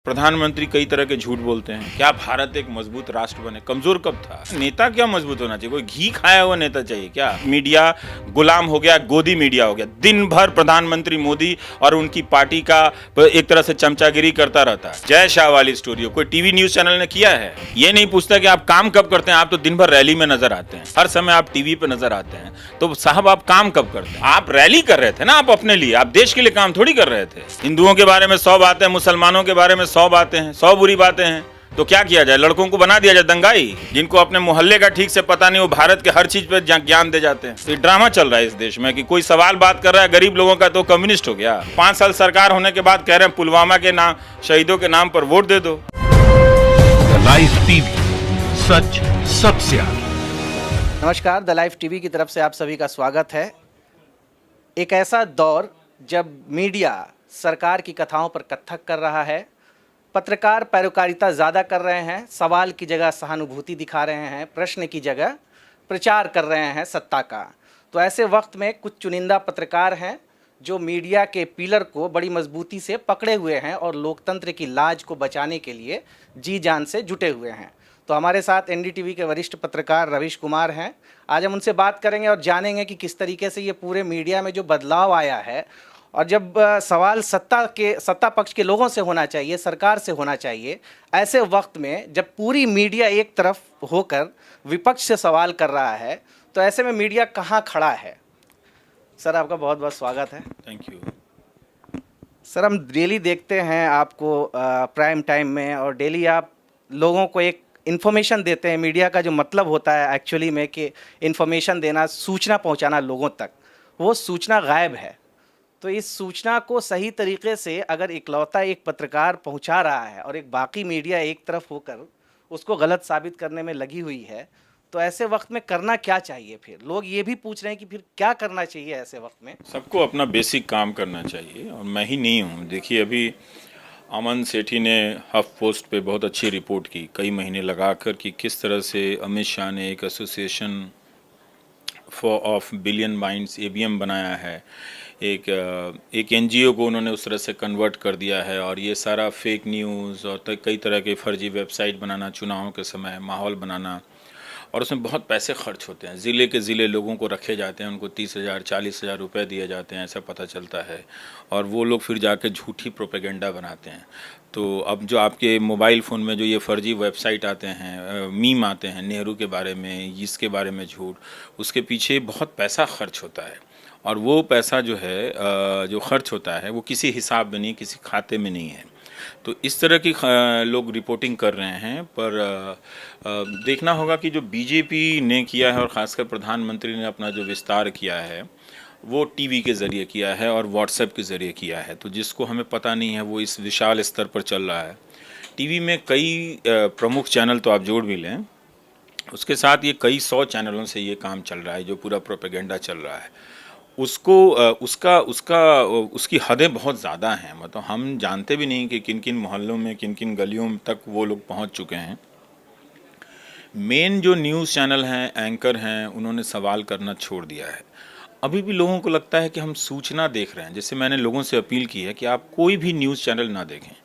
प्रधानमंत्री कई तरह के झूठ बोलते हैं। क्या भारत एक मजबूत राष्ट्र बने? कमजोर कब था? नेता क्या मजबूत होना चाहिए? कोई घी खाया हुआ नेता चाहिए क्या? मीडिया गुलाम हो गया, गोदी मीडिया हो गया। दिन भर प्रधानमंत्री मोदी और उनकी पार्टी का एक तरह से चमचागिरी करता रहता है। जय शाह वाली स्टोरी कोई टीवी न्यूज चैनल ने किया है? ये नहीं पूछता कि आप काम कब करते हैं। आप तो दिन भर रैली में नजर आते हैं, हर समय आप टीवी पे नजर आते हैं। तो साहब आप काम कब करते हैं? आप रैली कर रहे थे ना, आप अपने लिए, आप देश के लिए काम थोड़ी कर रहे थे। हिंदुओं के बारे में 100 बातें, मुसलमानों के बारे में 100 बातें हैं, 100 बुरी बातें हैं। तो क्या किया जाए? लड़कों को बना दिया जाए दंगाई? जिनको अपने मोहल्ले का ठीक से पता नहीं, वो भारत के हर चीज पे ज्ञान दे जाते हैं। तो ड्रामा चल रहा है इस देश में कि कोई सवाल बात कर रहा है गरीब लोगों का तो कम्युनिस्ट हो गया। 5 साल सरकार होने के बाद कह रहे हैं पुलवामा के नाम, शहीदों के नाम पर वोट दे दो। लाइव टीवी, सच सबसे आगे। नमस्कार, द लाइव टीवी की तरफ से आप सभी का स्वागत है। एक ऐसा दौर जब मीडिया सरकार की कथाओं पर कत्थक कर रहा है, पत्रकार पैरोकारिता ज़्यादा कर रहे हैं, सवाल की जगह सहानुभूति दिखा रहे हैं, प्रश्न की जगह प्रचार कर रहे हैं सत्ता का। तो ऐसे वक्त में कुछ चुनिंदा पत्रकार हैं जो मीडिया के पिलर को बड़ी मजबूती से पकड़े हुए हैं और लोकतंत्र की लाज को बचाने के लिए जी जान से जुटे हुए हैं। तो हमारे साथ एनडीटीवी के वरिष्ठ पत्रकार रविश कुमार हैं। आज हम उनसे बात करेंगे और जानेंगे कि किस तरीके से ये पूरे मीडिया में जो बदलाव आया है, और जब सवाल सत्ता पक्ष के लोगों से होना चाहिए, सरकार से होना चाहिए, ऐसे वक्त में जब पूरी मीडिया एक तरफ होकर विपक्ष से सवाल कर रहा है, तो ऐसे में मीडिया कहाँ खड़ा है? सर, आपका बहुत बहुत स्वागत है। थैंक यू सर, हम डेली देखते हैं आपको प्राइम टाइम में, और डेली आप लोगों को एक इन्फॉर्मेशन देते हैं। मीडिया का जो मतलब होता है एक्चुअली में कि इन्फॉर्मेशन देना, सूचना पहुंचाना लोगों तक, वो सूचना गायब है। तो इस सूचना को सही तरीके से अगर इकलौता एक पत्रकार पहुंचा रहा है और एक बाकी मीडिया एक तरफ होकर उसको गलत साबित करने में लगी हुई है, तो ऐसे वक्त में करना क्या चाहिए? फिर लोग ये भी पूछ रहे हैं कि फिर क्या करना चाहिए ऐसे वक्त में? सबको अपना बेसिक काम करना चाहिए, और मैं ही नहीं हूँ। देखिए, अभी अमन सेठी ने हफ पोस्ट पे बहुत अच्छी रिपोर्ट की, कई महीने लगाकर, कि किस तरह से अमित शाह ने एक association for of billion minds ABM बनाया है। एक NGO को उन्होंने उस तरह से कन्वर्ट कर दिया है, और ये सारा फेक न्यूज़ और कई तरह के फर्जी वेबसाइट बनाना, चुनावों के समय माहौल बनाना, और उसमें बहुत पैसे खर्च होते हैं। ज़िले के ज़िले लोगों को रखे जाते हैं, उनको 30,000 40,000 रुपये दिए जाते हैं, ऐसा पता चलता है। और वो लोग फिर जाके झूठी प्रोपेगेंडा बनाते हैं। तो अब जो आपके मोबाइल फ़ोन में जो ये फर्जी वेबसाइट आते हैं, मीम आते हैं नेहरू के बारे में, इसके बारे में झूठ, उसके पीछे बहुत पैसा खर्च होता है। और वो पैसा जो है, जो खर्च होता है, वो किसी हिसाब में नहीं, किसी खाते में नहीं है। तो इस तरह की लोग रिपोर्टिंग कर रहे हैं। पर देखना होगा कि जो बीजेपी ने किया है, और ख़ासकर प्रधानमंत्री ने अपना जो विस्तार किया है, वो टीवी के ज़रिए किया है और व्हाट्सएप के ज़रिए किया है। तो जिसको हमें पता नहीं है, वो इस विशाल स्तर पर चल रहा है। टीवी में कई प्रमुख चैनल तो आप जोड़ भी लें, उसके साथ ये कई 100 चैनलों से ये काम चल रहा है, जो पूरा प्रोपेगेंडा चल रहा है। उसकी हदें बहुत ज़्यादा हैं। मतलब हम जानते भी नहीं कि किन किन मोहल्लों में, किन किन गलियों तक वो लोग पहुंच चुके हैं। मेन जो न्यूज़ चैनल हैं, एंकर हैं, उन्होंने सवाल करना छोड़ दिया है। अभी भी लोगों को लगता है कि हम सूचना देख रहे हैं। जैसे मैंने लोगों से अपील की है कि आप कोई भी न्यूज़ चैनल ना देखें।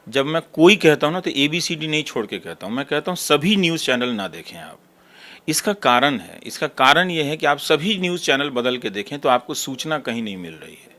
जब मैं कोई कहता हूँ ना, तो ABCD नहीं छोड़ के कहता हूँ, मैं कहता हूँ सभी न्यूज़ चैनल ना देखें आप। इसका कारण ये है कि आप सभी न्यूज़ चैनल बदल के देखें तो आपको सूचना कहीं नहीं मिल रही है।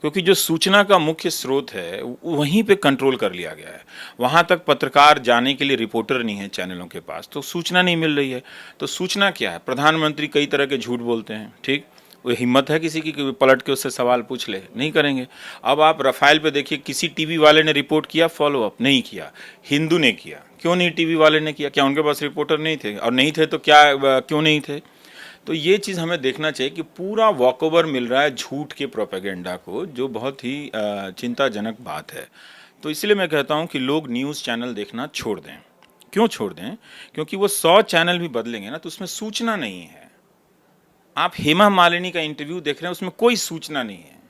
क्योंकि जो सूचना का मुख्य स्रोत है, वहीं पे कंट्रोल कर लिया गया है। वहाँ तक पत्रकार जाने के लिए रिपोर्टर नहीं है चैनलों के पास, तो सूचना नहीं मिल रही है। तो सूचना क्या है? प्रधानमंत्री कई तरह के झूठ बोलते हैं, ठीक, वो हिम्मत है किसी की कि पलट के उससे सवाल पूछ ले? नहीं करेंगे। अब आप रफाल पे देखिए, किसी टीवी वाले ने रिपोर्ट किया, फॉलोअप नहीं किया। हिंदू ने किया, क्यों नहीं टीवी वाले ने किया? क्या उनके पास रिपोर्टर नहीं थे? और नहीं थे तो क्या, क्यों नहीं थे? तो ये चीज़ हमें देखना चाहिए कि पूरा वॉकओवर मिल रहा है झूठ के प्रोपेगेंडा को, जो बहुत ही चिंताजनक बात है। तो इसलिए मैं कहता हूँ कि लोग न्यूज़ चैनल देखना छोड़ दें। क्यों छोड़ दें? क्योंकि वो 100 चैनल भी बदलेंगे ना, तो उसमें सूचना नहीं है। आप हेमा मालिनी का इंटरव्यू देख रहे हैं, उसमें कोई सूचना नहीं है।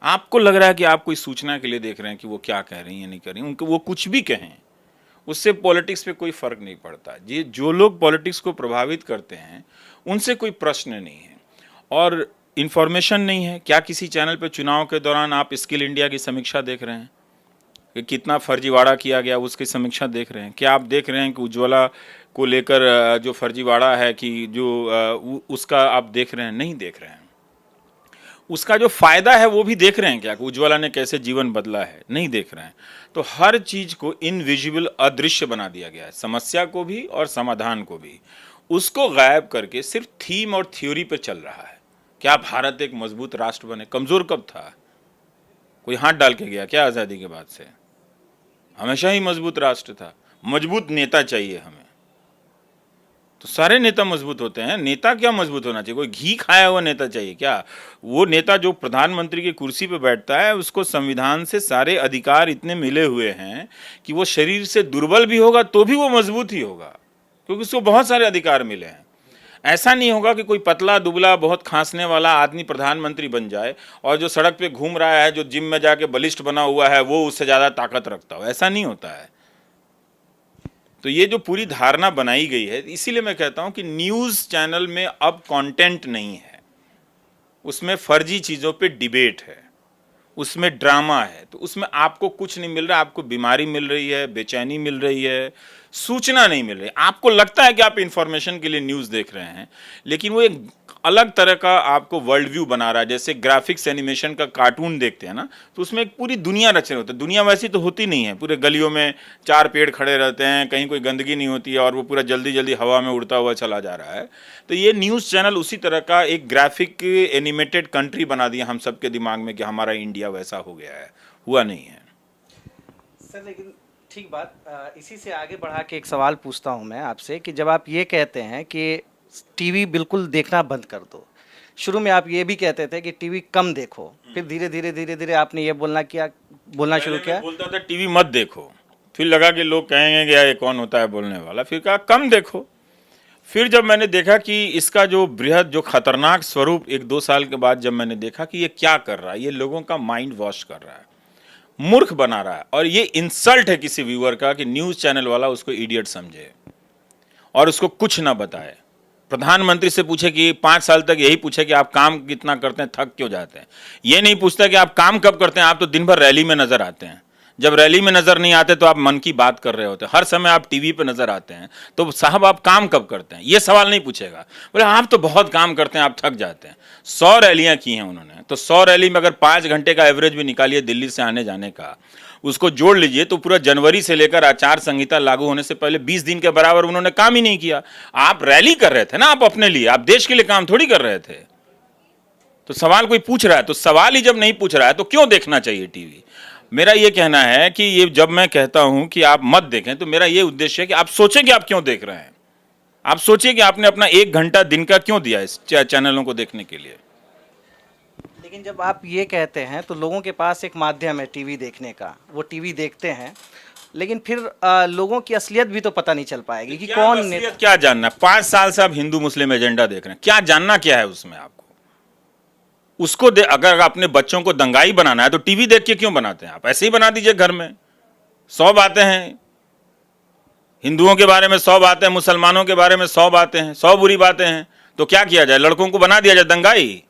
आपको लग रहा है कि आप कोई सूचना के लिए देख रहे हैं कि वो क्या कह रही हैं, नहीं कह रही हैं। उनको वो कुछ भी कहें, उससे पॉलिटिक्स पे कोई फ़र्क नहीं पड़ता। ये जो लोग पॉलिटिक्स को प्रभावित करते हैं, उनसे कोई प्रश्न नहीं है। और इन्फॉर्मेशन नहीं है। क्या किसी चैनल पे चुनाव के दौरान आप स्किल इंडिया की समीक्षा देख रहे हैं? कि कितना फर्जीवाड़ा किया गया उसकी समीक्षा देख रहे हैं? क्या आप देख रहे हैं कि उज्ज्वला को लेकर जो फर्जीवाड़ा है कि जो उसका आप देख रहे हैं? नहीं देख रहे हैं। उसका जो फायदा है वो भी देख रहे हैं क्या कि उज्ज्वला ने कैसे जीवन बदला है? नहीं देख रहे हैं। तो हर चीज को इनविजिबल, अदृश्य बना दिया गया है, समस्या को भी और समाधान को भी। उसको गायब करके सिर्फ थीम और थ्योरी पे चल रहा है। क्या भारत एक मजबूत राष्ट्र बने? कमजोर कब था? कोई हाथ डाल के गया क्या आजादी के बाद से? हमेशा ही मजबूत राष्ट्र था। मजबूत नेता चाहिए हमें। तो सारे नेता मजबूत होते हैं। नेता क्या मजबूत होना चाहिए? कोई घी खाया हुआ नेता चाहिए क्या? वो नेता जो प्रधानमंत्री की कुर्सी पे बैठता है, उसको संविधान से सारे अधिकार इतने मिले हुए हैं कि वो शरीर से दुर्बल भी होगा तो भी वो मजबूत ही होगा, क्योंकि उसको बहुत सारे अधिकार मिले हैं। ऐसा नहीं होगा कि कोई पतला दुबला बहुत खांसने वाला आदमी प्रधानमंत्री बन जाए और जो सड़क पे घूम रहा है, जो जिम में जाके बलिष्ठ बना हुआ है, वो उससे ज़्यादा ताकत रखता हो। ऐसा नहीं होता है। तो ये जो पूरी धारणा बनाई गई है, इसीलिए मैं कहता हूं कि न्यूज़ चैनल में अब कंटेंट नहीं है, उसमें फर्जी चीज़ों पे डिबेट है, उसमें ड्रामा है। तो उसमें आपको कुछ नहीं मिल रहा, आपको बीमारी मिल रही है, बेचैनी मिल रही है, सूचना नहीं मिल रही। आपको लगता है कि आप इंफॉर्मेशन के लिए न्यूज़ देख रहे हैं, लेकिन वो एक अलग तरह का आपको वर्ल्ड व्यू बना रहा है। जैसे ग्राफिक्स एनिमेशन का कार्टून देखते हैं ना, तो उसमें एक पूरी दुनिया रचे होते हैं। दुनिया वैसी तो होती नहीं है। पूरे गलियों में 4 पेड़ खड़े रहते हैं, कहीं कोई गंदगी नहीं होती है और वो पूरा जल्दी जल्दी हवा में उड़ता हुआ चला जा रहा है। तो ये न्यूज़ चैनल उसी तरह का एक ग्राफिक एनिमेटेड कंट्री बना दिया हम सबके दिमाग में कि हमारा इंडिया वैसा हो गया है। हुआ नहीं है सर। लेकिन ठीक बात, इसी से आगे बढ़ा के एक सवाल पूछता हूं मैं आपसे कि जब आप ये कहते हैं कि टीवी बिल्कुल देखना बंद कर दो, शुरू में आप ये भी कहते थे कि टीवी कम देखो, फिर धीरे धीरे आपने ये बोलना शुरू किया। बोलता था टीवी मत देखो, फिर लगा कि लोग कहेंगे कि यार ये कौन होता है बोलने वाला, फिर कहा कम देखो। फिर जब मैंने देखा कि इसका जो बृहद, जो खतरनाक स्वरूप 1-2 साल के बाद जब मैंने देखा कि ये क्या कर रहा है, ये लोगों का माइंड वॉश कर रहा है, मूर्ख बना रहा है। और ये इंसल्ट है किसी व्यूअर का कि न्यूज़ चैनल वाला उसको इडियट समझे और उसको कुछ ना बताए। प्रधानमंत्री से पूछे कि 5 साल तक यही पूछे कि आप काम कितना करते हैं, थक क्यों जाते हैं। ये नहीं पूछता कि आप काम कब करते हैं। आप तो दिन भर रैली में नजर आते हैं। जब रैली में नजर नहीं आते तो आप मन की बात कर रहे होते हैं। हर समय आप टीवी पे नजर आते हैं, तो साहब आप काम कब करते हैं, ये सवाल नहीं पूछेगा। बोले आप तो बहुत काम करते हैं, आप थक जाते हैं। 100 रैलियां की हैं उन्होंने, तो 100 रैली में अगर 5 घंटे का एवरेज भी निकालिए दिल्ली से आने जाने का, उसको जोड़ लीजिए तो पूरा जनवरी से लेकर आचार संहिता लागू होने से पहले 20 दिन के बराबर उन्होंने काम ही नहीं किया। आप रैली कर रहे थे ना, आप अपने लिए, आप देश के लिए काम थोड़ी कर रहे थे। तो सवाल कोई पूछ रहा है, तो सवाल ही जब नहीं पूछ रहा है तो क्यों देखना चाहिए टीवी? मेरा ये कहना है कि ये जब मैं कहता हूं कि आप मत देखें, तो मेरा ये उद्देश्य है कि आप सोचें कि आप क्यों देख रहे हैं। आप सोचिए कि आपने अपना 1 घंटा दिन का क्यों दिया इस चैनलों को देखने के लिए। लेकिन जब आप ये कहते हैं तो लोगों के पास एक माध्यम है टीवी देखने का, वो टीवी देखते हैं, लेकिन फिर लोगों की असलियत भी तो पता नहीं चल पाएगी कि कौन नेता। क्या जानना? 5 साल से आप हिंदू मुस्लिम एजेंडा देख रहे हैं, क्या जानना क्या है उसमें आपको? उसको अगर अपने बच्चों को दंगाई बनाना है तो टीवी देख के क्यों बनाते हैं? आप ऐसे ही बना दीजिए घर में। 100 बातें हैं, हिंदुओं के बारे में 100 बातें, मुसलमानों के बारे में 100 बातें हैं, 100 बुरी बातें हैं, तो क्या किया जाए? लड़कों को बना दिया जाए दंगाई।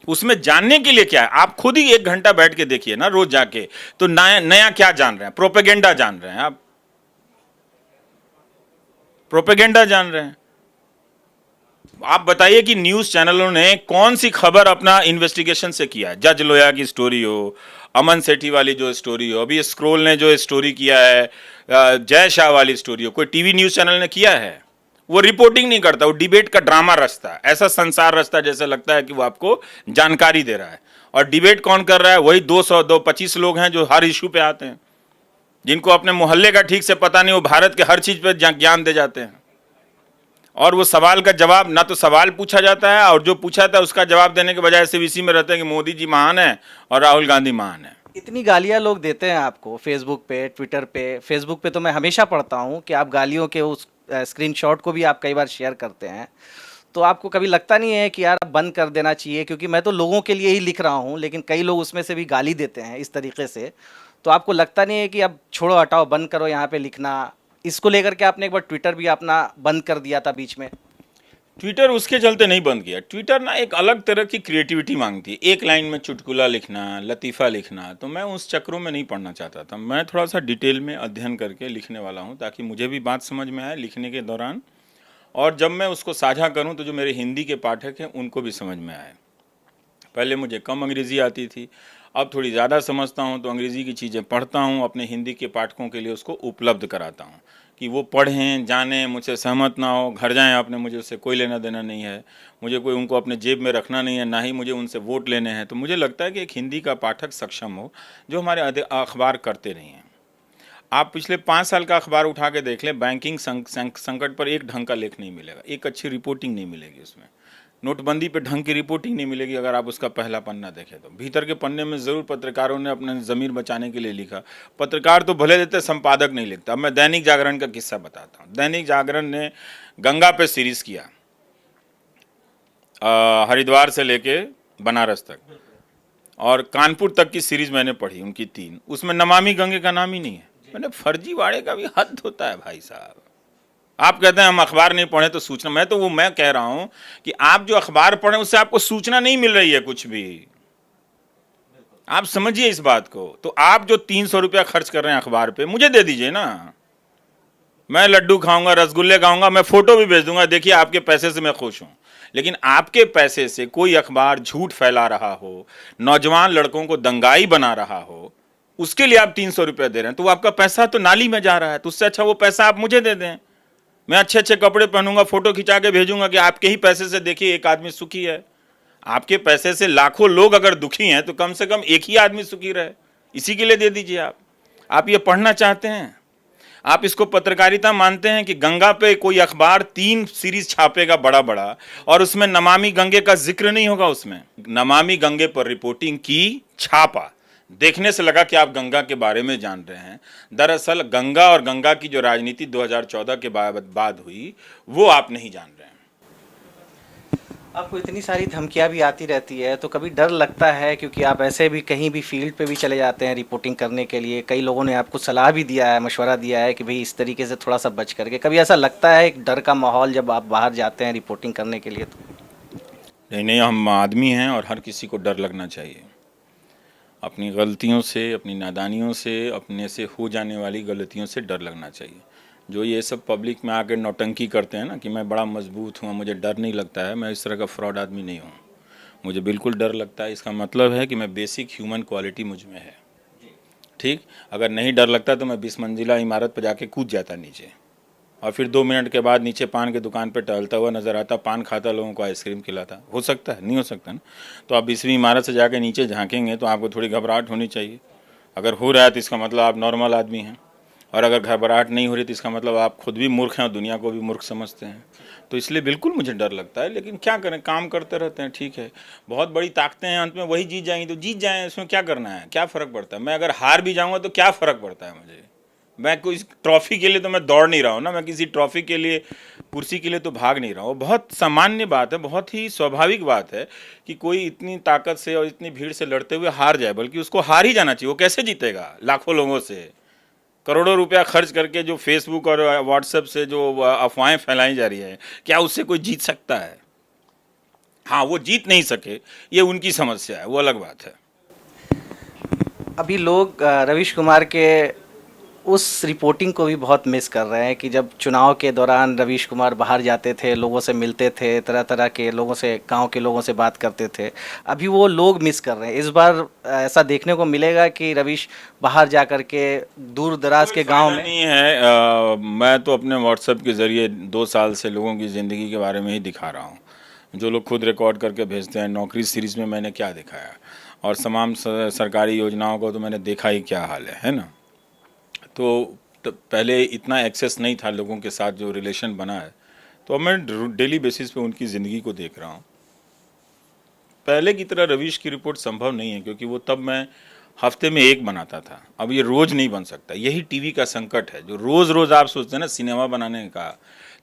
उसमें जानने के लिए क्या है? आप खुद ही 1 घंटा बैठ के देखिए ना रोज जाके, तो नया नया क्या जान रहे हैं? प्रोपेगेंडा जान रहे हैं आप, प्रोपेगेंडा जान रहे हैं। आप बताइए कि न्यूज चैनलों ने कौन सी खबर अपना इन्वेस्टिगेशन से किया है? जज लोया की स्टोरी हो, अमन सेठी वाली जो स्टोरी हो, अभी स्क्रोल ने जो स्टोरी किया है, जय शाह वाली स्टोरी हो, कोई टीवी न्यूज चैनल ने किया है? वो रिपोर्टिंग नहीं करता, वो डिबेट का ड्रामा रचता है, ऐसा संसार रचता है जैसे लगता है कि वो आपको जानकारी दे रहा है। और डिबेट कौन कर रहा है? वही 225 लोग हैं जो हर इशू पे आते हैं, जिनको अपने मोहल्ले का ठीक से पता नहीं, वो भारत के हर चीज पे ज्ञान दे जाते हैं। और वो सवाल का जवाब, ना तो सवाल पूछा जाता है और जो पूछा था उसका जवाब देने के बजाय सिर्फ इसी में रहते हैं कि मोदी जी महान है और राहुल गांधी महान है। इतनी गालियां लोग देते हैं आपको फेसबुक पे, ट्विटर पे। फेसबुक पे तो मैं हमेशा पढ़ता हूं कि आप गालियों के उस स्क्रीनशॉट को भी आप कई बार शेयर करते हैं। तो आपको कभी लगता नहीं है कि यार अब बंद कर देना चाहिए? क्योंकि मैं तो लोगों के लिए ही लिख रहा हूं, लेकिन कई लोग उसमें से भी गाली देते हैं इस तरीके से। तो आपको लगता नहीं है कि अब छोड़ो, हटाओ, बंद करो यहाँ पे लिखना? इसको लेकर के आपने एक बार ट्विटर भी अपना बंद कर दिया था बीच में। ट्विटर उसके चलते नहीं बंद किया। ट्विटर ना एक अलग तरह की क्रिएटिविटी मांगती है, एक लाइन में चुटकुला लिखना, लतीफ़ा लिखना, तो मैं उस चक्रों में नहीं पढ़ना चाहता था। मैं थोड़ा सा डिटेल में अध्ययन करके लिखने वाला हूँ, ताकि मुझे भी बात समझ में आए लिखने के दौरान, और जब मैं उसको साझा करूँ तो जो मेरे हिंदी के पाठक हैं उनको भी समझ में आए। पहले मुझे कम अंग्रेज़ी आती थी, अब थोड़ी ज़्यादा समझता हूँ, तो अंग्रेज़ी की चीज़ें पढ़ता हूँ, अपने हिंदी के पाठकों के लिए उसको उपलब्ध कराता हूँ कि वो पढ़ें, जानें, मुझसे सहमत ना हो, घर जाएं आपने, मुझे उससे कोई लेना देना नहीं है, मुझे कोई उनको अपने जेब में रखना नहीं है, ना ही मुझे उनसे वोट लेने हैं। तो मुझे लगता है कि एक हिंदी का पाठक सक्षम हो, जो हमारे अखबार करते नहीं हैं। आप पिछले 5 साल का अखबार उठा के देख लें, बैंकिंग संकट पर एक ढंग का लेख नहीं मिलेगा, एक अच्छी रिपोर्टिंग नहीं मिलेगी उसमें। नोटबंदी पे ढंग की रिपोर्टिंग नहीं मिलेगी अगर आप उसका पहला पन्ना देखें तो। भीतर के पन्ने में ज़रूर पत्रकारों ने अपने ज़मीर बचाने के लिए लिखा। पत्रकार तो भले देते, संपादक नहीं लिखता। अब मैं दैनिक जागरण का किस्सा बताता हूँ। दैनिक जागरण ने गंगा पे सीरीज़ किया, हरिद्वार से लेके बनारस तक, और कानपुर तक की सीरीज़ मैंने पढ़ी उनकी 3। उसमें नमामि गंगे का नाम ही नहीं है। मैंने फर्जीवाड़े का भी हद होता है भाई साहब। आप कहते हैं हम अखबार नहीं पढ़े तो सूचना, मैं कह रहा हूं कि आप जो अखबार पढ़ें उससे आपको सूचना नहीं मिल रही है कुछ भी। आप समझिए इस बात को। तो आप जो 300 रुपया खर्च कर रहे हैं अखबार पे, मुझे दे दीजिए ना, मैं लड्डू खाऊंगा, रसगुल्ले खाऊंगा, मैं फोटो भी भेज दूंगा, देखिए आपके पैसे से मैं खुश हूं। लेकिन आपके पैसे से कोई अखबार झूठ फैला रहा हो, नौजवान लड़कों को दंगाई बना रहा हो, उसके लिए आप 300 रुपया दे रहे हैं, तो आपका पैसा तो नाली में जा रहा है। तो उससे अच्छा वो पैसा आप मुझे दे दें, मैं अच्छे अच्छे कपड़े पहनूंगा, फोटो खिंचा के भेजूंगा कि आपके ही पैसे से देखिए एक आदमी सुखी है। आपके पैसे से लाखों लोग अगर दुखी हैं तो कम से कम एक ही आदमी सुखी रहे, इसी के लिए दे दीजिए आप ये पढ़ना चाहते हैं, आप इसको पत्रकारिता मानते हैं कि गंगा पे कोई अखबार 3 सीरीज छापेगा बड़ा बड़ा, और उसमें नमामि गंगे का जिक्र नहीं होगा। उसमें नमामि गंगे पर रिपोर्टिंग की, छापा, देखने से लगा कि आप गंगा के बारे में जान रहे हैं। दरअसल गंगा और गंगा की जो राजनीति 2014 के बाद हुई वो आप नहीं जान रहे हैं। आपको इतनी सारी धमकियां भी आती रहती है, तो कभी डर लगता है, क्योंकि आप ऐसे भी कहीं भी फील्ड पे भी चले जाते हैं रिपोर्टिंग करने के लिए, कई लोगों ने आपको सलाह भी दिया है, मशवरा दिया है कि भाई इस तरीके से थोड़ा सा बच करके, कभी ऐसा लगता है एक डर का माहौल जब आप बाहर जाते हैं रिपोर्टिंग करने के लिए? तो नहीं नहीं, हम आदमी हैं और हर किसी को डर लगना चाहिए। अपनी गलतियों से, अपनी नादानियों से, अपने से हो जाने वाली गलतियों से डर लगना चाहिए। जो ये सब पब्लिक में आकर नौटंकी करते हैं ना कि मैं बड़ा मजबूत हूँ, मुझे डर नहीं लगता है, मैं इस तरह का फ्रॉड आदमी नहीं हूँ। मुझे बिल्कुल डर लगता है। इसका मतलब है कि मैं बेसिक ह्यूमन क्वालिटी मुझ में है। ठीक, अगर नहीं डर लगता तो मैं 20 मंजिला इमारत पर जाके कूद जाता नीचे, और फिर 2 मिनट के बाद नीचे पान की दुकान पे टहलता हुआ नजर आता, पान खाता, लोगों को आइसक्रीम खिलाता। हो सकता है? नहीं हो सकता ना। तो आप 20वीं इमारत से जाके नीचे झांकेंगे तो आपको थोड़ी घबराहट होनी चाहिए। अगर हो रहा है तो इसका मतलब आप नॉर्मल आदमी हैं, और अगर घबराहट नहीं हो रही तो इसका मतलब आप खुद भी मूर्ख हैं और दुनिया को भी मूर्ख समझते हैं। तो इसलिए बिल्कुल मुझे डर लगता है, लेकिन क्या करें, काम करते रहते हैं। ठीक है, बहुत बड़ी ताकतें हैं, अंत में वही जीत जाएंगी, तो जीत जाएं, इसमें क्या करना है, क्या फ़र्क पड़ता है। मैं अगर हार भी जाऊँगा तो क्या फ़र्क पड़ता है मुझे। मैं कोई ट्रॉफी के लिए तो मैं दौड़ नहीं रहा हूँ ना, मैं किसी ट्रॉफी के लिए, कुर्सी के लिए तो भाग नहीं रहा हूँ। बहुत सामान्य बात है, बहुत ही स्वाभाविक बात है कि कोई इतनी ताकत से और इतनी भीड़ से लड़ते हुए हार जाए, बल्कि उसको हार ही जाना चाहिए। वो कैसे जीतेगा लाखों लोगों से, करोड़ों रुपया खर्च करके जो फेसबुक और व्हाट्सएप से जो अफवाहें फैलाई जा रही है, क्या उससे कोई जीत सकता है? हाँ, वो जीत नहीं सके, ये उनकी समस्या है, वो अलग बात है। अभी लोग रवीश कुमार के उस रिपोर्टिंग को भी बहुत मिस कर रहे हैं कि जब चुनाव के दौरान रवीश कुमार बाहर जाते थे, लोगों से मिलते थे, तरह तरह के लोगों से, गांव के लोगों से बात करते थे। अभी वो लोग मिस कर रहे हैं। इस बार ऐसा देखने को मिलेगा कि रवीश बाहर जा कर के दूर दराज के गांव में नहीं है। मैं तो अपने व्हाट्सएप के ज़रिए 2 साल से लोगों की ज़िंदगी के बारे में ही दिखा रहा हूँ, जो लोग खुद रिकॉर्ड करके भेजते हैं। नौकरी सीरीज़ में मैंने क्या दिखाया, और तमाम सरकारी योजनाओं को तो मैंने देखा ही क्या हाल है ना। तो पहले इतना एक्सेस नहीं था लोगों के साथ, जो रिलेशन बना है, तो अब मैं डेली बेसिस पे उनकी ज़िंदगी को देख रहा हूँ। पहले की तरह रवीश की रिपोर्ट संभव नहीं है, क्योंकि वो तब मैं हफ्ते में एक बनाता था, अब ये रोज़ नहीं बन सकता। यही टीवी का संकट है, जो रोज़ रोज़ आप सोचते हैं ना सिनेमा बनाने का,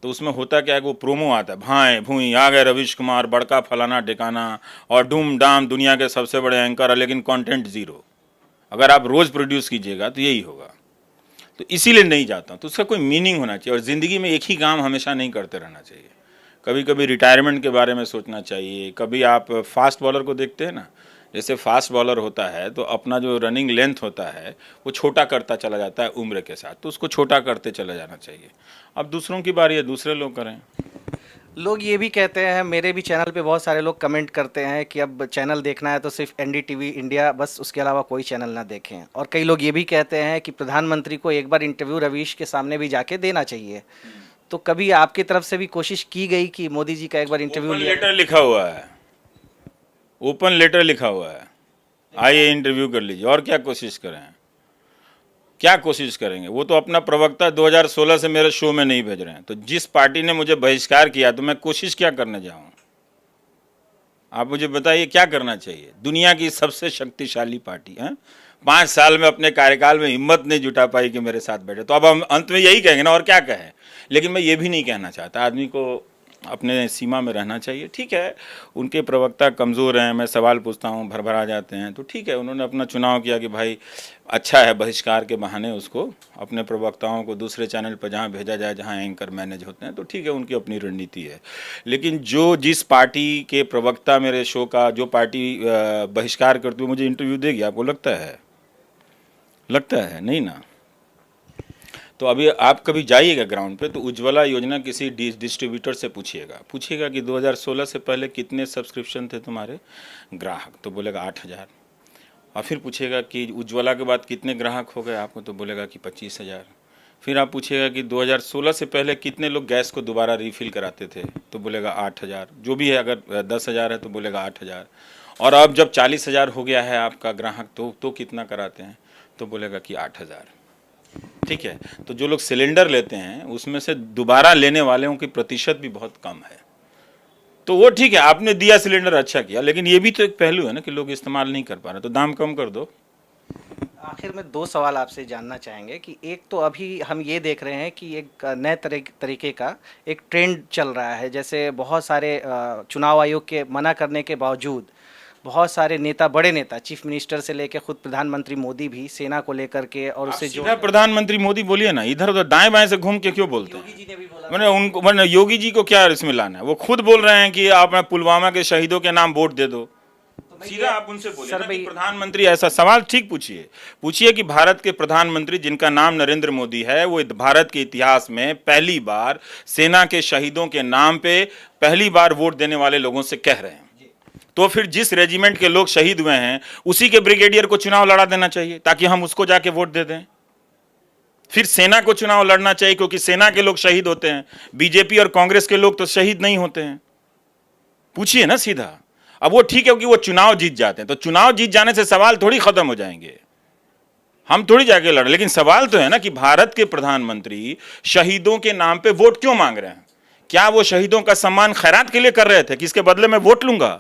तो उसमें होता क्या है कि वो प्रोमो आता है, भाई भूई आ गए रवीश कुमार, बड़का फलाना टिकाना, और डूम डाम दुनिया के सबसे बड़े एंकर, लेकिन कंटेंट ज़ीरो। अगर आप रोज़ प्रोड्यूस कीजिएगा तो यही होगा। तो इसीलिए नहीं जाता हूँ। तो उसका कोई मीनिंग होना चाहिए, और ज़िंदगी में एक ही काम हमेशा नहीं करते रहना चाहिए। कभी कभी रिटायरमेंट के बारे में सोचना चाहिए। कभी आप फास्ट बॉलर को देखते हैं ना, जैसे फास्ट बॉलर होता है तो अपना जो रनिंग लेंथ होता है वो छोटा करता चला जाता है उम्र के साथ, तो उसको छोटा करते चला जाना चाहिए। अब दूसरों की बारी है, दूसरे लोग करें। लोग ये भी कहते हैं, मेरे भी चैनल पे बहुत सारे लोग कमेंट करते हैं कि अब चैनल देखना है तो सिर्फ एनडीटीवी इंडिया, बस उसके अलावा कोई चैनल ना देखें। और कई लोग ये भी कहते हैं कि प्रधानमंत्री को एक बार इंटरव्यू रवीश के सामने भी जाके देना चाहिए। तो कभी आपकी तरफ से भी कोशिश की गई कि मोदी जी का एक बार इंटरव्यू ओपन लिया? लेटर लिखा हुआ है, ओपन लेटर लिखा हुआ है, आइए इंटरव्यू कर लीजिए। और क्या कोशिश करें, क्या कोशिश करेंगे? वो तो अपना प्रवक्ता 2016 से मेरे शो में नहीं भेज रहे हैं, तो जिस पार्टी ने मुझे बहिष्कार किया तो मैं कोशिश क्या करने जाऊं? आप मुझे बताइए क्या करना चाहिए? दुनिया की सबसे शक्तिशाली पार्टी है, 5 साल में अपने कार्यकाल में हिम्मत नहीं जुटा पाई कि मेरे साथ बैठे, तो अब हम अंत में यही कहेंगे ना, और क्या कहें। लेकिन मैं ये भी नहीं कहना चाहता, आदमी को अपने सीमा में रहना चाहिए। ठीक है, उनके प्रवक्ता कमज़ोर हैं, मैं सवाल पूछता हूँ भरभरा जाते हैं, तो ठीक है, उन्होंने अपना चुनाव किया कि भाई अच्छा है, बहिष्कार के बहाने उसको अपने प्रवक्ताओं को दूसरे चैनल पर जहाँ भेजा जाए जहाँ एंकर मैनेज होते हैं, तो ठीक है, उनकी अपनी रणनीति है। लेकिन जो जिस पार्टी के प्रवक्ता मेरे शो का, जो पार्टी बहिष्कार करती हुई मुझे इंटरव्यू देगी, आपको लगता है? लगता है नहीं ना। तो अभी आप कभी जाइएगा ग्राउंड पे तो उज्ज्वला योजना किसी डिस्ट्रीब्यूटर से पूछिएगा कि 2016 से पहले कितने सब्सक्रिप्शन थे तुम्हारे ग्राहक, तो बोलेगा 8,000। और फिर पूछेगा कि उज्ज्वला के बाद कितने ग्राहक हो गए आपको, तो बोलेगा कि 25,000। फिर आप पूछेगा कि 2016 से पहले कितने लोग गैस को दोबारा रिफ़िल कराते थे, तो बोलेगा 8,000। जो भी है, अगर 10,000 है तो बोलेगा 8,000। और अब जब 40,000 हो गया है आपका ग्राहक, तो कितना कराते हैं, तो बोलेगा कि 8,000। ठीक है, तो जो लोग सिलेंडर लेते हैं उसमें से दोबारा लेने वालों की प्रतिशत भी बहुत कम है। तो वो ठीक है, आपने दिया सिलेंडर, अच्छा किया, लेकिन ये भी तो एक पहलू है ना कि लोग इस्तेमाल नहीं कर पा रहे, तो दाम कम कर दो। आखिर में 2 सवाल आपसे जानना चाहेंगे कि एक तो अभी हम ये देख रहे हैं कि एक नए तरीके का एक ट्रेंड चल रहा है, जैसे बहुत सारे चुनाव आयोग के मना करने के बावजूद बहुत सारे नेता, बड़े नेता, चीफ मिनिस्टर से लेकर खुद प्रधानमंत्री मोदी भी सेना को लेकर के और उससे जो सीधा प्रधानमंत्री मोदी बोलिए ना, इधर उधर दाएं बाएं से घूम के क्यों बोलते हैं? योगी जी ने भी बोला, मैंने योगी जी को क्या इसमें लाना है? वो खुद बोल रहे हैं कि आप पुलवामा के शहीदों के नाम वोट दे दो। सीधा आप उनसे बोलिए ना कि प्रधानमंत्री ऐसा सवाल ठीक पूछिए कि भारत के प्रधानमंत्री जिनका नाम नरेंद्र मोदी है, वो भारत के इतिहास में पहली बार सेना के शहीदों के नाम पे पहली बार वोट देने वाले लोगों से कह रहे हैं, तो फिर जिस रेजिमेंट के लोग शहीद हुए हैं उसी के ब्रिगेडियर को चुनाव लड़ा देना चाहिए ताकि हम उसको जाके वोट दे दें। फिर सेना को चुनाव लड़ना चाहिए क्योंकि सेना के लोग शहीद होते हैं, बीजेपी और कांग्रेस के लोग तो शहीद नहीं होते हैं। पूछिए ना सीधा। अब वो ठीक है कि वो चुनाव जीत जाते हैं, तो चुनाव जीत जाने से सवाल थोड़ी खत्म हो जाएंगे, हम थोड़ी जाके लड़, लेकिन सवाल तो है ना कि भारत के प्रधानमंत्री शहीदों के नाम पे वोट क्यों मांग रहे हैं? क्या वो शहीदों का सम्मान खैरात के लिए कर रहे थे कि इसके बदले में वोट लूंगा?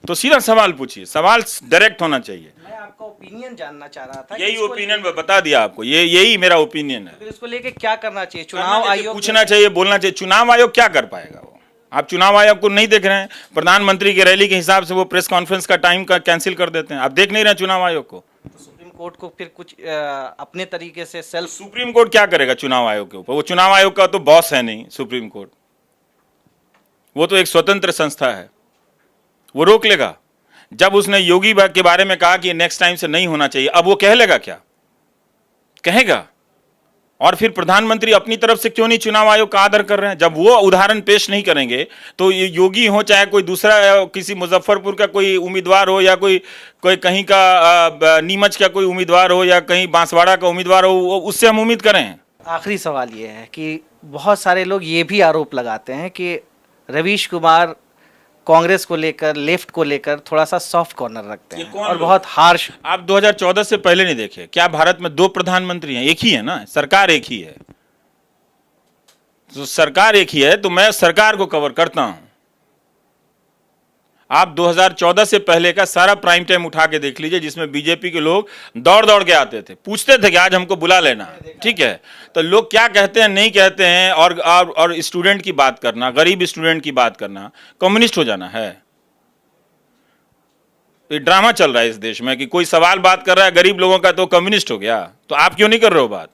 तो सीधा सवाल पूछिए, सवाल डायरेक्ट होना चाहिए। मैं आपका ओपिनियन जानना चाह रहा था। यही ओपिनियन बता दिया आपको, यही मेरा ओपिनियन है। फिर इसको लेके क्या करना चाहिए? चुनाव आयोग पूछना चाहिए, बोलना चाहिए। चुनाव आयोग क्या कर पाएगा? वो आप चुनाव आयोग को नहीं देख रहे हैं, प्रधानमंत्री की रैली के हिसाब से वो प्रेस कॉन्फ्रेंस का टाइम का कैंसिल कर देते हैं। आप देख नहीं रहे चुनाव आयोग को? तो सुप्रीम कोर्ट को फिर कुछ अपने तरीके से सेल्फ, सुप्रीम कोर्ट क्या करेगा चुनाव आयोग के ऊपर? वो चुनाव आयोग का तो बॉस है नहीं सुप्रीम कोर्ट, वो तो एक स्वतंत्र संस्था है, वो रोक लेगा। जब उसने योगी के बारे में कहा कि नेक्स्ट टाइम से नहीं होना चाहिए, अब वो कह लेगा क्या? कहेगा? और फिर प्रधानमंत्री अपनी तरफ से क्यों नहीं चुनाव आयोग का आदर कर रहे हैं? जब वो उदाहरण पेश नहीं करेंगे तो ये योगी हो चाहे कोई दूसरा, किसी मुजफ्फरपुर का कोई उम्मीदवार हो या कोई कहीं का नीमच का कोई उम्मीदवार हो या कहीं बांसवाड़ा का उम्मीदवार हो, उससे हम उम्मीद करें? आखिरी सवाल ये है कि बहुत सारे लोग ये भी आरोप लगाते हैं कि रवीश कुमार कांग्रेस को लेकर, लेफ्ट को लेकर थोड़ा सा सॉफ्ट कॉर्नर रखते हैं और बहुत हार्श। आप 2014 से पहले नहीं देखे क्या? भारत में 2 प्रधानमंत्री हैं, एक ही है ना, सरकार एक ही है। तो सरकार एक ही है तो मैं सरकार को कवर करता हूं। आप 2014 से पहले का सारा प्राइम टाइम उठा के देख लीजिए, जिसमें बीजेपी के लोग दौड़ दौड़ के आते थे, पूछते थे कि आज हमको बुला लेना, ठीक है? तो लोग क्या कहते हैं, नहीं कहते हैं, और स्टूडेंट की बात करना, गरीब स्टूडेंट की बात करना, कम्युनिस्ट हो जाना है। ये ड्रामा चल रहा है इस देश में कि कोई सवाल बात कर रहा है गरीब लोगों का तो कम्युनिस्ट हो गया। तो आप क्यों नहीं कर रहे हो बात?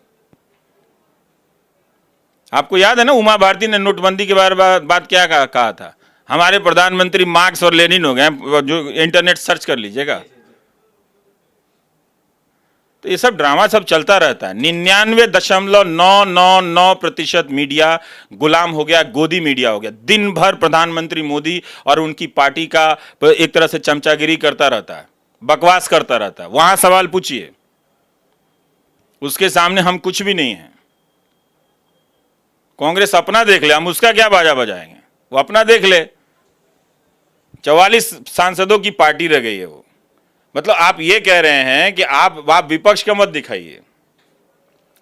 आपको याद है ना, उमा भारती ने नोटबंदी के बारे में बात क्या कहा था, हमारे प्रधानमंत्री मार्क्स और लेनिन हो गए, जो इंटरनेट सर्च कर लीजिएगा। तो ये सब ड्रामा सब चलता रहता है। 99.999% मीडिया गुलाम हो गया, गोदी मीडिया हो गया। दिन भर प्रधानमंत्री मोदी और उनकी पार्टी का एक तरह से चमचागिरी करता रहता है, बकवास करता रहता है। वहां सवाल पूछिए, उसके सामने हम कुछ भी नहीं है। कांग्रेस अपना देख ले, हम उसका क्या बाजा बजाएंगे, वो अपना देख ले। 44 सांसदों की पार्टी रह गई है वो। मतलब आप ये कह रहे हैं कि आप विपक्ष का मत दिखाइए,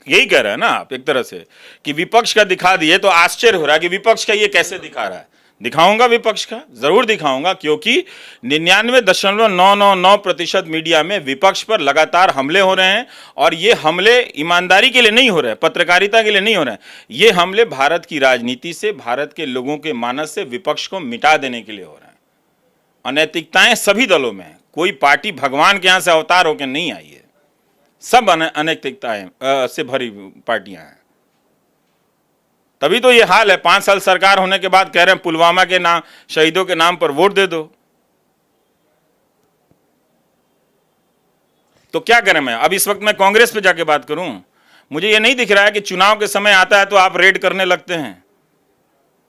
यही कह रहे हैं ना आप एक तरह से, कि विपक्ष का दिखा दिए तो आश्चर्य हो रहा है कि विपक्ष का ये कैसे दिखा रहा है। दिखाऊंगा विपक्ष का, जरूर दिखाऊंगा, क्योंकि 99.999% मीडिया में विपक्ष पर लगातार हमले हो रहे हैं। और ये हमले ईमानदारी के लिए नहीं हो रहे हैं, पत्रकारिता के लिए नहीं हो रहे हैं, ये हमले भारत की राजनीति से, भारत के लोगों के मानस से विपक्ष को मिटा देने के लिए हो रहे हैं। अनैतिकताएं सभी दलों में, कोई पार्टी भगवान के यहां से अवतार होकर नहीं आई है, सब अनैतिकताएं से भरी पार्टियां हैं। तभी तो ये हाल है। 5 साल सरकार होने के बाद कह रहे हैं पुलवामा के नाम, शहीदों के नाम पर वोट दे दो। तो क्या करें मैं अब इस वक्त मैं कांग्रेस पे जाके बात करूं? मुझे ये नहीं दिख रहा है कि चुनाव के समय आता है तो आप रेड करने लगते हैं।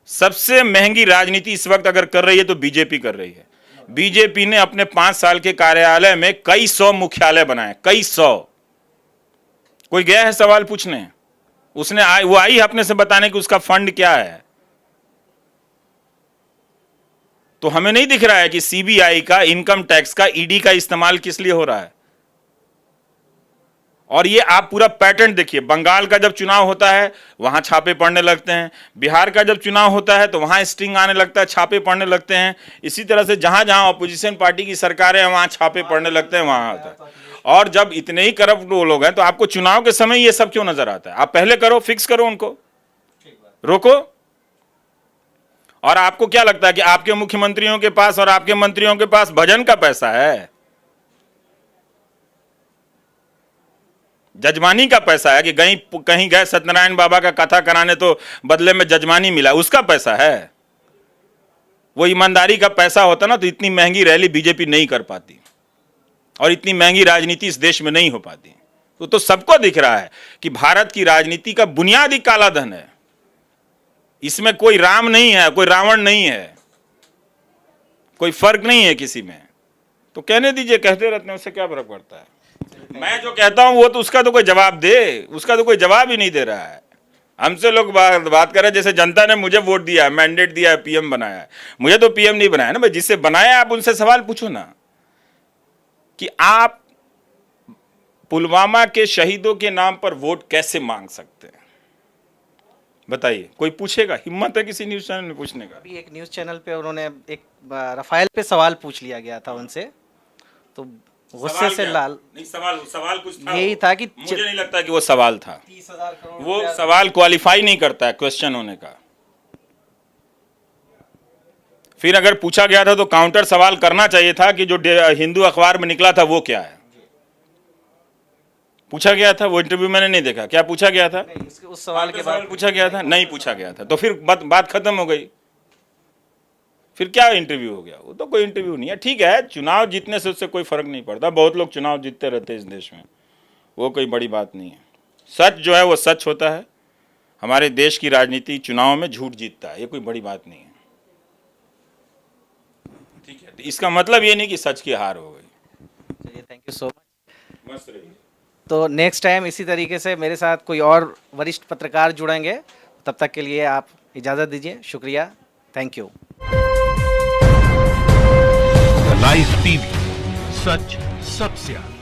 सबसे महंगी राजनीति इस वक्त अगर कर रही है तो बीजेपी कर रही है। बीजेपी ने अपने 5 साल के कार्यकाल में कई सौ मुख्यालय बनाए, कई सौ। कोई गया है सवाल पूछने? उसने वो आई है अपने से बताने कि उसका फंड क्या है। तो हमें नहीं दिख रहा है कि सीबीआई का, इनकम टैक्स का, ईडी का इस्तेमाल किस लिए हो रहा है। और ये आप पूरा पैटर्न देखिए, बंगाल का जब चुनाव होता है वहां छापे पड़ने लगते हैं, बिहार का जब चुनाव होता है तो वहां स्ट्रिंग आने लगता है, छापे पड़ने लगते हैं। इसी तरह से जहां जहां अपोजिशन पार्टी की सरकारें हैं वहां छापे पड़ने लगते हैं, वहां आता है। और जब इतने ही करप्ट लोग हैं तो आपको चुनाव के समय ये सब क्यों नजर आता है? आप पहले करो, फिक्स करो, उनको रोको। और आपको क्या लगता है कि आपके मुख्यमंत्रियों के पास और आपके मंत्रियों के पास भजन का पैसा है, जजमानी का पैसा है कि कहीं गए सत्यनारायण बाबा का कथा कराने तो बदले में जजमानी मिला, उसका पैसा है? वो ईमानदारी का पैसा होता ना तो इतनी महंगी रैली बीजेपी नहीं कर पाती और इतनी महंगी राजनीति इस देश में नहीं हो पाती। तो सबको दिख रहा है कि भारत की राजनीति का बुनियादी काला धन है। इसमें कोई राम नहीं है, कोई रावण नहीं है, कोई फर्क नहीं है किसी में। तो कहने दीजिए, कहते रहते हैं, उससे क्या फर्क पड़ता है। मैं जो कहता हूं वो तो उसका तो कोई जवाब दे, उसका तो कोई जवाब ही नहीं दे रहा है। हमसे लोग बात कर रहे हैं जैसे जनता ने मुझे वोट दिया है, मैंडेट दिया है, पीएम बनाया है। मुझे तो पीएम नहीं बनाया ना भाई, जिससे बनाया आप उनसे सवाल पूछो ना कि आप पुलवामा के शहीदों के नाम पर वोट कैसे मांग सकते हैं, बताइए। कोई पूछेगा? हिम्मत है किसी न्यूज चैनल में पूछने का? अभी एक न्यूज चैनल पे उन्होंने एक राफेल पे सवाल पूछ लिया गया था उनसे, तो गुस्से से लाल। नहीं, सवाल कुछ था, यही था कि मुझे नहीं लगता कि वो सवाल था। 30,000 करोड़ वो सवाल क्वालिफाई नहीं करता है क्वेश्चन होने का। फिर अगर पूछा गया था तो काउंटर सवाल करना चाहिए था कि जो हिंदू अखबार में निकला था वो क्या है, पूछा गया था। वो इंटरव्यू मैंने नहीं देखा, क्या पूछा गया था? उस सवाल के बाद पूछा गया था? नहीं पूछा गया था। तो फिर बात खत्म हो गई, फिर क्या इंटरव्यू हो गया? वो तो कोई इंटरव्यू नहीं है। ठीक है, चुनाव जीतने से उससे कोई फर्क नहीं पड़ता, बहुत लोग चुनाव जीतते रहते हैं इस देश में, वो कोई बड़ी बात नहीं है। सच जो है वो सच होता है। हमारे देश की राजनीति चुनाव में झूठ जीतता है, ये कोई बड़ी बात नहीं है। ठीक है, तो इसका मतलब ये नहीं कि सच की हार हो गई। चलिए, थैंक यू सो मच। मस्त रहिए। तो नेक्स्ट टाइम इसी तरीके से मेरे साथ कोई और वरिष्ठ पत्रकार जुड़ेंगे। तब तक के लिए आप इजाज़त दीजिए। शुक्रिया, थैंक यू। लाइव टीवी, सच सबसे आगे।